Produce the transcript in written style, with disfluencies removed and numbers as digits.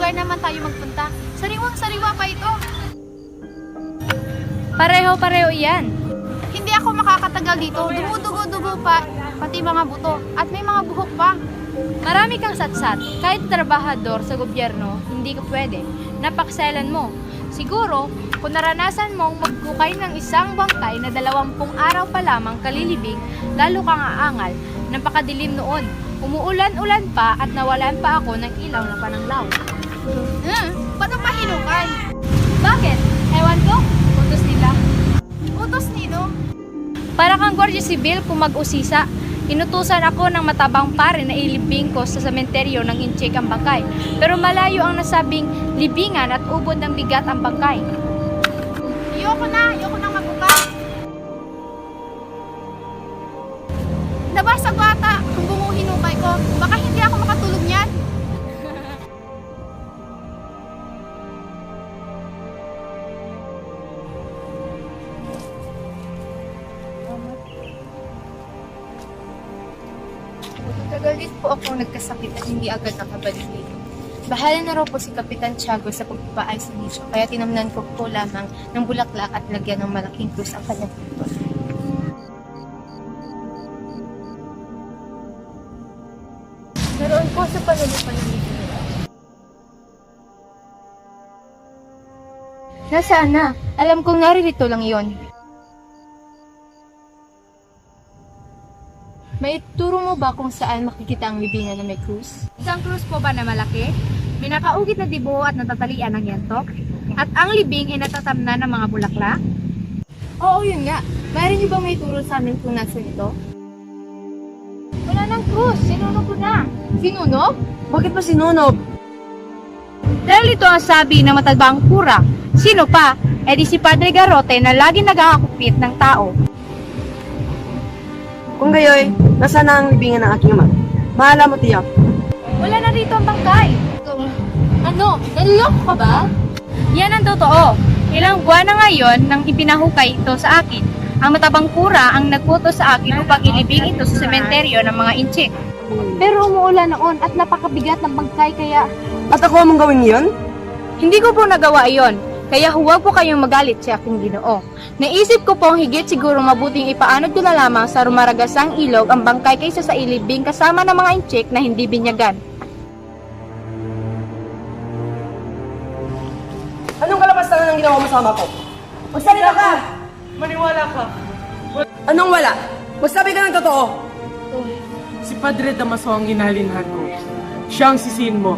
lugar naman tayo magpunta. Sariwang-sariwa pa ito. Pareho-pareho iyan. Hindi ako makakatagal dito. Dumudugo-dugo pa, pati mga buto. At may mga buhok pa. Marami kang satsat. Kahit trabahador sa gobyerno, hindi ka pwede. Napakselan mo. Siguro, kung naranasan mong magkukay ng isang bangkay na 20 araw pa lamang kalilibing, lalo kang aangal. Napakadilim noon. Umuulan-ulan pa at nawalan pa ako ng ilaw na pananglaw. Paano mahinukay? Bakit? Ewan ko. Utos nila. Utos nino? Para kang Gwardiya Sibil kung mag-usisa. Inutusan ako ng matabang pare na ilibing ko sa sementeryo ng Inchik ang bangkay. Pero malayo ang nasabing libingan at ubod ng bigat ang bangkay. Ayoko na magukay. Nabasag bata kung bumuhinukay ko. Baka hindi ako makatulog niyan. Tagal din po ako nagkasakit at hindi agad nakabalik dito. Bahala na raw po si Kapitan Tiago sa pagpapaayos ng nicho, kaya tinamnan ko po lamang ng bulaklak at lagyan ng malaking krus ang kanyang puto. Naroon po sa panulupan ng nicho nila. Nasaan na? Alam kong naririto lang iyon. May turo mo ba kung saan makikita ang libingan na may krus? Isang krus po ba na malaki? May nakaugit na dibo at natatalian ng yantok? At ang libing ay natatamnan ng mga bulaklak? Oo, yun nga. Mayroon niyo bang may turo sa amin kung nasa ito? Wala ng krus! Sinunog ko na! Sinunog? Bakit ba sinunog? Dahil ito ang sabi ng matandang kura. Sino pa? E di si Padre Garrote na lagi nagkakakupit ng tao. Kung gayoy, nasaan na ang libingan ng aking ama? Mahala mo tiyak. Wala na rito ang bangkay. Ano? Naliloko ka ba? Yan ang totoo. Ilang buwan na ngayon nang ipinahukay ito sa akin. Ang matabang kura ang nagputo sa akin upang ilibing ito sa sementeryo ng mga Inchik. Pero umuulan noon at napakabigat ng bangkay kaya... At ako mong gawin iyon? Hindi ko po nagawa iyon. Kaya huwag po kayong magalit sa aking Ginoo. Naisip ko pong higit siguro mabuting ipaanod ko na lamang sa rumaragasang ilog ang bangkay kaysa sa ilibing kasama ng mga Inchik na hindi binyagan. Anong kalapasan ang ginawa mo sa ama ko? Magsalita ka! Maniwala ka. Anong wala? Magsabi ka ng totoo! Si Padre Damaso ang inalinhan ko. Siya ang sisihin mo.